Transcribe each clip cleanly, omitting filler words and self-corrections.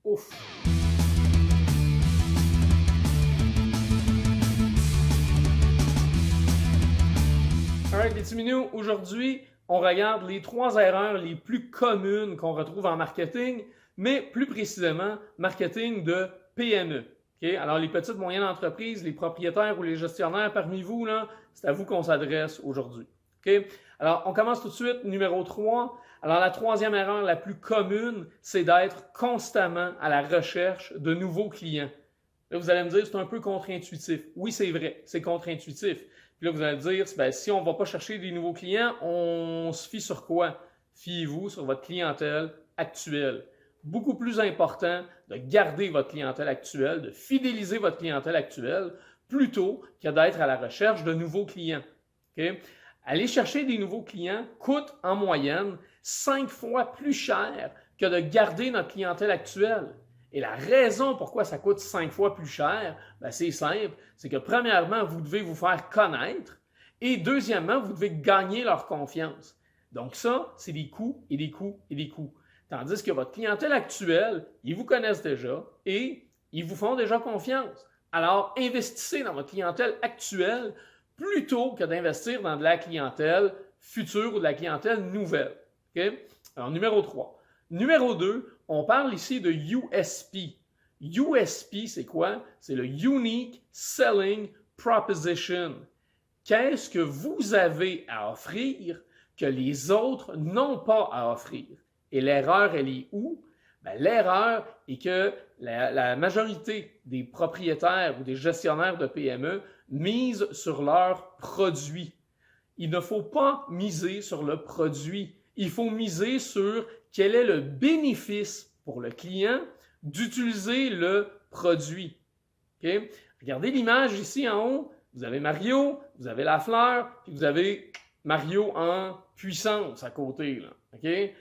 Ouf! Alright, les petits minous, aujourd'hui, on regarde les 3 erreurs les plus communes qu'on retrouve en marketing, mais plus précisément, marketing de PME. Okay? Alors, les petites moyennes entreprises, les propriétaires ou les gestionnaires parmi vous, là, c'est à vous qu'on s'adresse aujourd'hui. Okay? Alors, on commence tout de suite, numéro 3. Alors, la troisième erreur la plus commune, c'est d'être constamment à la recherche de nouveaux clients. Là, vous allez me dire, c'est un peu contre-intuitif. Oui, c'est vrai, c'est contre-intuitif. Puis là, vous allez me dire, ben, si on ne va pas chercher des nouveaux clients, on se fie sur quoi? Fiez-vous sur votre clientèle actuelle. Beaucoup plus important de garder votre clientèle actuelle, de fidéliser votre clientèle actuelle, plutôt que d'être à la recherche de nouveaux clients. Okay? Aller chercher des nouveaux clients coûte en moyenne 5 fois plus cher que de garder notre clientèle actuelle. Et la raison pourquoi ça coûte 5 fois plus cher, ben c'est simple, c'est que premièrement, vous devez vous faire connaître et deuxièmement, vous devez gagner leur confiance. Donc ça, c'est des coûts et des coûts et des coûts. Tandis que votre clientèle actuelle, ils vous connaissent déjà et ils vous font déjà confiance. Alors, investissez dans votre clientèle actuelle plutôt que d'investir dans de la clientèle future ou de la clientèle nouvelle. Okay? Alors, numéro 3. Numéro 2, on parle ici de USP. USP, c'est quoi? C'est le Unique Selling Proposition. Qu'est-ce que vous avez à offrir que les autres n'ont pas à offrir? Et l'erreur, elle est où? Ben, l'erreur est que la majorité des propriétaires ou des gestionnaires de PME misent sur leurs produits. Il ne faut pas miser sur le produit. Il faut miser sur quel est le bénéfice pour le client d'utiliser le produit. Okay? Regardez l'image ici en haut. Vous avez Mario, vous avez la fleur, puis vous avez Mario en puissance à côté. Là. Okay?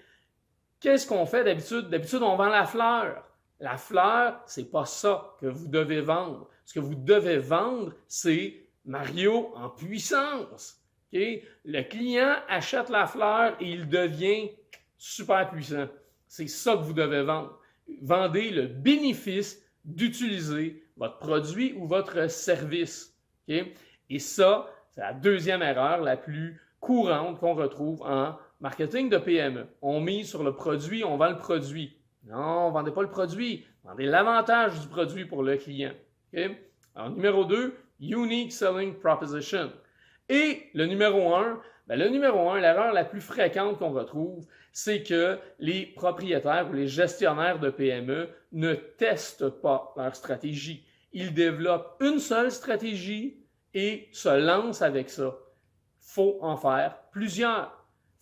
Qu'est-ce qu'on fait d'habitude? D'habitude, on vend la fleur. La fleur, c'est pas ça que vous devez vendre. Ce que vous devez vendre, c'est Mario en puissance. Okay? Le client achète la fleur et il devient super puissant. C'est ça que vous devez vendre. Vendez le bénéfice d'utiliser votre produit ou votre service. Okay? Et ça, c'est la deuxième erreur la plus courante qu'on retrouve en marketing de PME. On mise sur le produit, on vend le produit. Non, vendez pas le produit. Vendez l'avantage du produit pour le client. Okay? Alors, numéro 2, Unique Selling Proposition. Et le numéro 1, l'erreur la plus fréquente qu'on retrouve, c'est que les propriétaires ou les gestionnaires de PME ne testent pas leur stratégie. Ils développent une seule stratégie et se lancent avec ça. Il faut en faire plusieurs.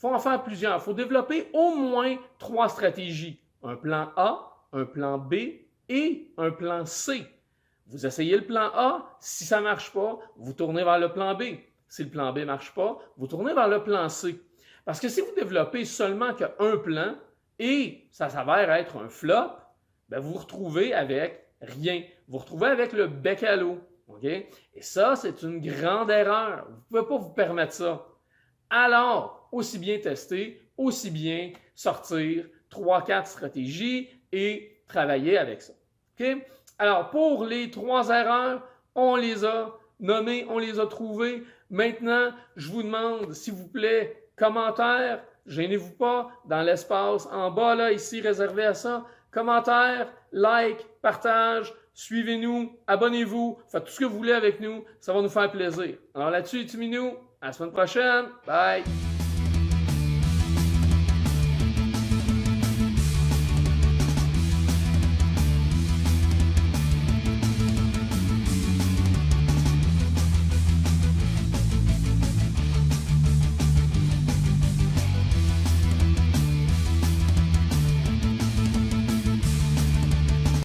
Il faut développer au moins 3 stratégies. Un plan A, un plan B et un plan C. Vous essayez le plan A, si ça ne marche pas, vous tournez vers le plan B. Si le plan B ne marche pas, vous tournez vers le plan C. Parce que si vous développez seulement qu'un plan et ça s'avère être un flop, ben vous vous retrouvez avec rien. Vous vous retrouvez avec le bec à l'eau. Okay? Et ça, c'est une grande erreur. Vous ne pouvez pas vous permettre ça. Alors, aussi bien tester, aussi bien sortir 3-4 stratégies et travailler avec ça. Okay? Alors, pour les 3 erreurs, on les a nommées, on les a trouvées. Maintenant, je vous demande, s'il vous plaît, commentaires, gênez-vous pas, dans l'espace en bas, là, ici, réservé à ça. Commentaires, like, partage, suivez-nous, abonnez-vous, faites tout ce que vous voulez avec nous, ça va nous faire plaisir. Alors là-dessus, les petits minous, à la semaine prochaine, bye!